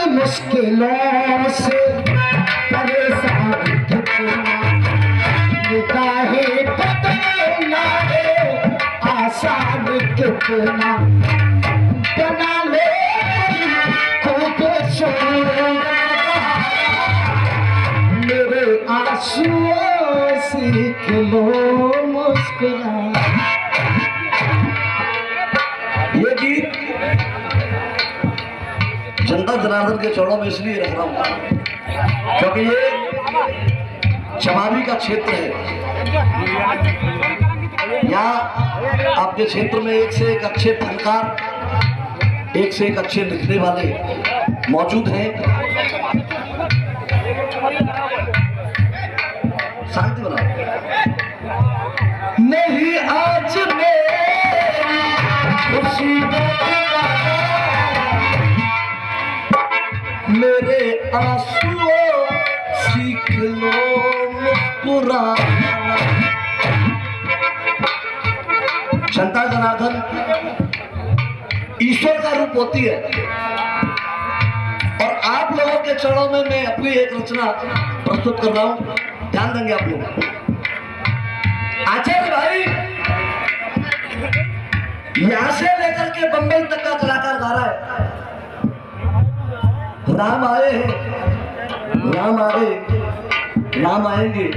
मुश्किलों से परेशान कितना निगाहें बदलना है आसान कितना बना ले खूब मेरे आंसुओं सीख लो मुस्कुराना। ये गीत जनता जनार्दन के चरणों में इसलिए रख रहा हूं क्योंकि ये चमावी का क्षेत्र है। यहाँ आपके क्षेत्र में एक से एक अच्छे फनकार, एक से एक अच्छे लिखने वाले मौजूद हैं। शांति बनाओ। नहीं आज मेरी खुशी मेरे आंसुओं सीख लो मुस्कुराना। जनता जनार्दन ईश्वर का रूप होती है और आप लोगों के चरणों में मैं अपनी एक रचना प्रस्तुत कर रहा हूं। ध्यान देंगे आप लोग। आचार्य भाई यहां से लेकर के बंबई तक का कलाकार गा रहा है। राम आए हैं, राम आए, राम आएंगे।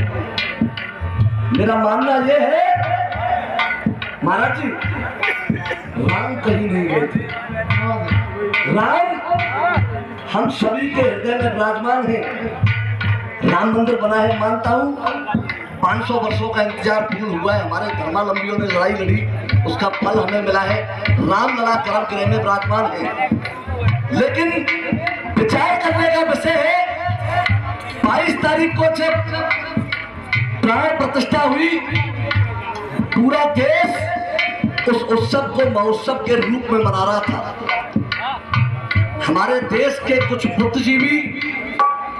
मेरा मानना यह है महाराज जी, राम कहीं नहीं गए थे। राम हम सभी के हृदय में विराजमान है। राम मंदिर बना है, मानता हूं 500 वर्षों का इंतजार पूर्ण हुआ है। हमारे धर्मावलंबियों ने लड़ाई लड़ी, उसका फल हमें मिला है। राम लला कर्म गृह में विराजमान है। लेकिन विचार करने का विषय है 22 तारीख को जब प्राण प्रतिष्ठा हुई, पूरा देश उस उत्सव को महोत्सव के रूप में मना रहा था। हमारे देश के कुछ बुद्धिजीवी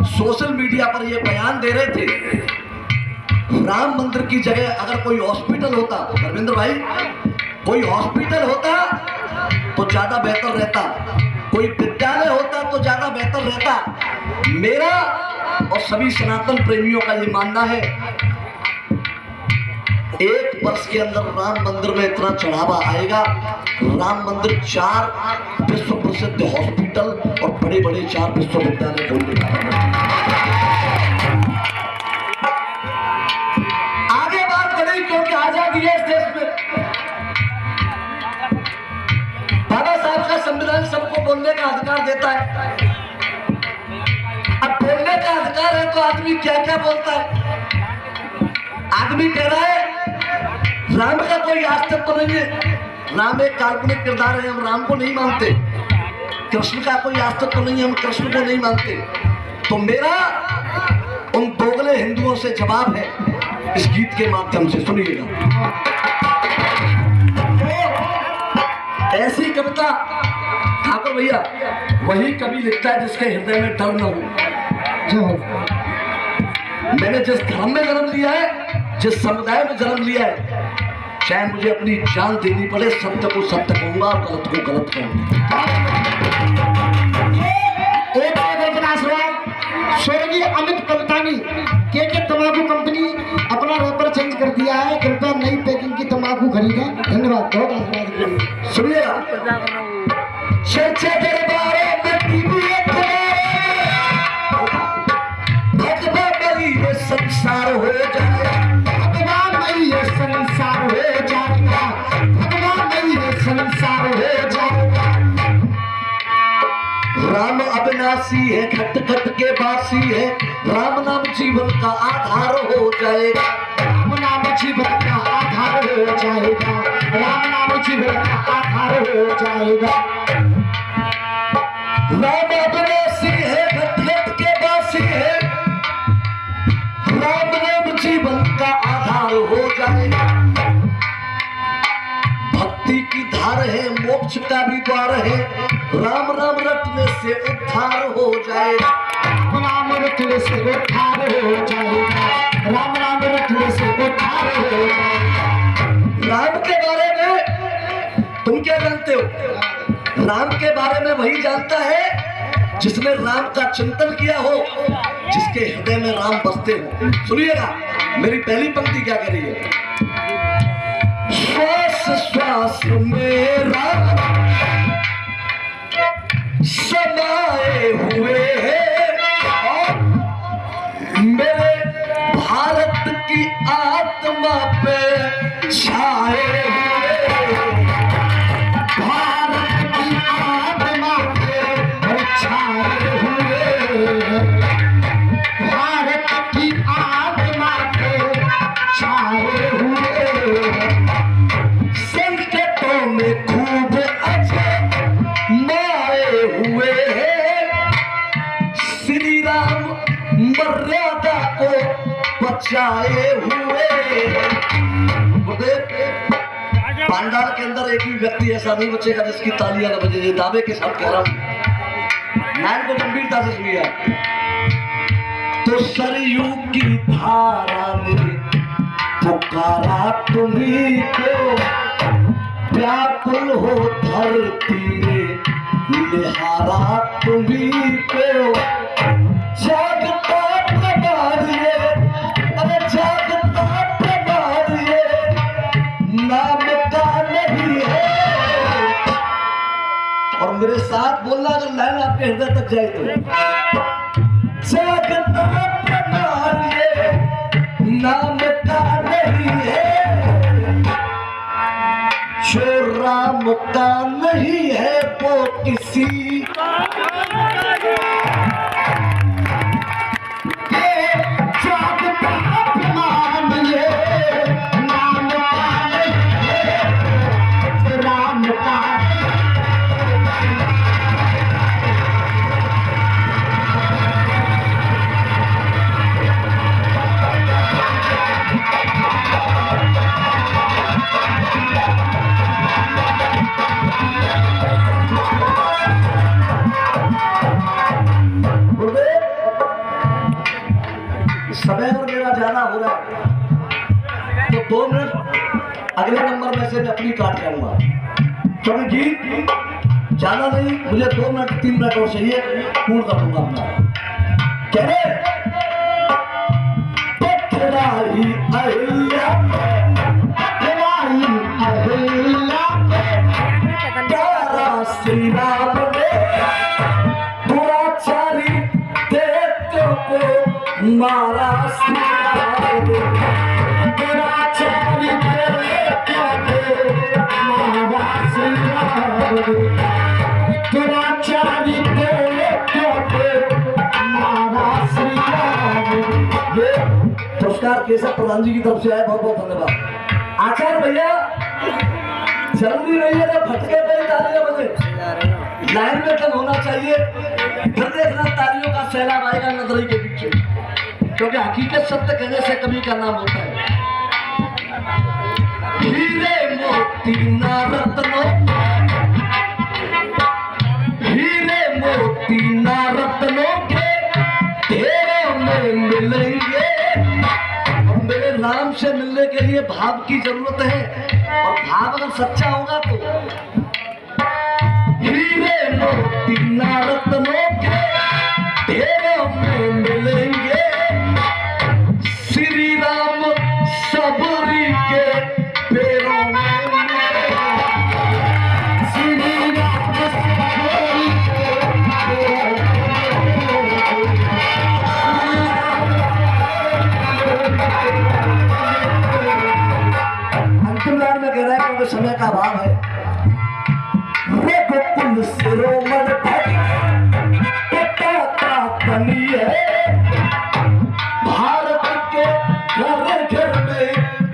सोशल मीडिया पर यह बयान दे रहे थे, राम मंदिर की जगह अगर कोई हॉस्पिटल होता, धर्मेंद्र भाई, कोई हॉस्पिटल होता तो ज्यादा बेहतर रहता, कोई विद्यालय होता तो ज्यादा बेहतर रहता। मेरा और सभी सनातन प्रेमियों का ये मानना है, एक वर्ष के अंदर राम मंदिर में इतना चढ़ावा आएगा। राम मंदिर 4 विश्व प्रसिद्ध हॉस्पिटल और बड़े बड़े 4 विश्वविद्यालय खोलने का। आगे बात बढ़ी क्योंकि आजादी है इस देश में। बाबा साहब का संविधान सबको बोलने का अधिकार देता है। अब बोलने का अधिकार है तो आदमी क्या क्या बोलता है। आदमी कह रहा है राम का कोई अस्तित्व नहीं है, राम एक काल्पनिक किरदार है, हम राम को नहीं मानते। कृष्ण का कोई अस्तित्व नहीं है, हम कृष्ण को नहीं मानते। तो मेरा उन दोगले हिंदुओं से जवाब है इस गीत के माध्यम से, सुनिएगा। ऐसी कविता ठाकुर भैया वही कवि लिखता है जिसके हृदय में डर न हो। मैंने जिस धर्म में जन्म लिया है, जिस समुदाय में जन्म लिया है, चाहे मुझे अपनी जान देनी पड़े, सत्य को सत्य कहूंगा और गलत को गलत कहूंगा। एक स्वर्गीय अमित कलतानी के तंबाकू कंपनी अपना रैपर चेंज कर दिया है। कृपया नई पैकिंग की तंबाकू खरीदें। धन्यवाद, बहुत आशीर्वाद। सुनिएगा। चर्चा दरबारे में ये संसार हो जाए, भगवान नहीं ये संसार हो जाएगा, भगवान नहीं ये संसार हो जाएगा। राम अविनाशी है, खट खट के बासी है, राम नाम जीवन का आधार हो जाएगा। राम नाम जीवन का आधार हो जाएगा, राम नाम जीवन का आधार हो जाएगा। राम अविनाशी है, खट खट के बासी है, राम नाम जीवन का आधार हो जाएगा। भक्ति की धार है, मोक्ष का भी द्वार है, राम राम रटने से उद्धार हो जाएगा, राम रटने से उद्धार हो जाएगा, राम राम रटने से उद्धार हो जाएगा। राम के बारे में तुम क्या जानते हो? राम के बारे में वही जानता है जिसने राम का चिंतन किया हो, जिसके हृदय में राम बसते हो। सुनिएगा मेरी पहली पंक्ति क्या कह रही है। श्वास श्वास में राम समाए हुए हैं और मेरे भारत की आत्मा पे छाए हुए, भारत की आत्मा पे छाए हुए, भारत की आत्मा पे छाए हुए, संकटों में खूब आए हुए हैं, श्री राम मर्यादा को बचाए हुए। पांडाल के अंदर एक भी व्यक्ति ऐसा नहीं बचेगा जिसकी तालियां न बजे। ये दावे के साथ कह रहा हूं, नाम को गंभीरता से सुनिए। तो सरयू की धारा ने पुकारा तुम्हीं को, व्याकुल हो धरती में निहारा तुम्हीं को, जागता प्रभारिये, अरे जागता प्रभारिये, नाम का नहीं है। और मेरे साथ बोलना जो लाइन आपके हृदय तक जाए तो, जागता प्रभारिये, नाम का नहीं है, जो राम का नहीं है वो किसी समय और मेरा ज्यादा हो रहा है तो 2 मिनट अगले नंबर में से मैं अपनी काट जाऊंगा, क्योंकि गीत ज्यादा नहीं, मुझे 2 मिनट 3 मिनट और चाहिए, पूर्ण कर दूंगा अपना। कह रहे पथराई अहिल्या, पथराई अहिल्या, प्यारा श्री राम ने दुराचारी दैत्यों को मारा, श्री राम दुराचारी दैत्यों को मारा, श्री राम दुराचारी दैत्यों को मारा, श्री राम। ये पुरस्कार केशव प्रधान जी की तरफ से आए, बहुत बहुत धन्यवाद। आचार्य भैया जल्दी रहिए ना, फटके पे तालियां बजे, लाइन में तक होना चाहिए, फिर देखना तालियों का सैलाब आएगा नजरी के पीछे, क्योंकि हकीकत सत्य कहने से कभी का नाम होता है। हीरे मोती ना रत्नों, हीरे मोती ना रत्नों के ढेरों में मिलेंगे। और मेरे राम से मिलने के लिए भाव की जरूरत है, और भाव अगर सच्चा होगा तो हीरे मोती ना रत्नों के ढेरों में मिलेंगे, श्री राम सबरी के पैरों में मिलेंगे, श्री राम सबरी के पैरों में। अंतिम लाइन में कह रहा है क्योंकि समय का अभाव है। रघुकुल शिरोमणि बनी है, भारत के घर घर में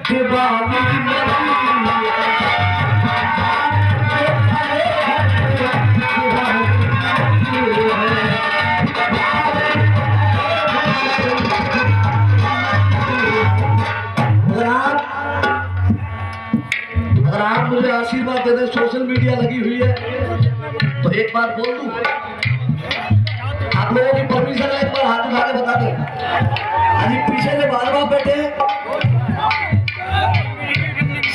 दिवाली अगर आप मुझे आशीर्वाद दे दें, सोशल मीडिया लगी हुई है तो एक बात बोल दूं, आप लोगों की परमिशन है, एक बार हाथ उठा के बता दे। अभी पीछे से बार बार बैठे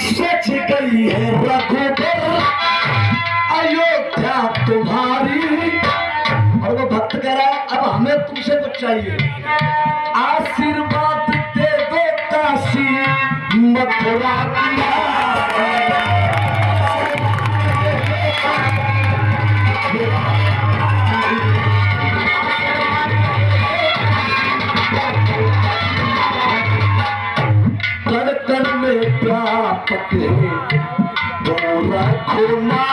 सच गई है रघुबर अयोध्या तुम्हारी। और वो भक्त कह रहा है अब हमें तुमसे कुछ चाहिए, आशीर्वाद दे दो काशी मथुरा की। कण कण में प्राप्त है वो रखो ना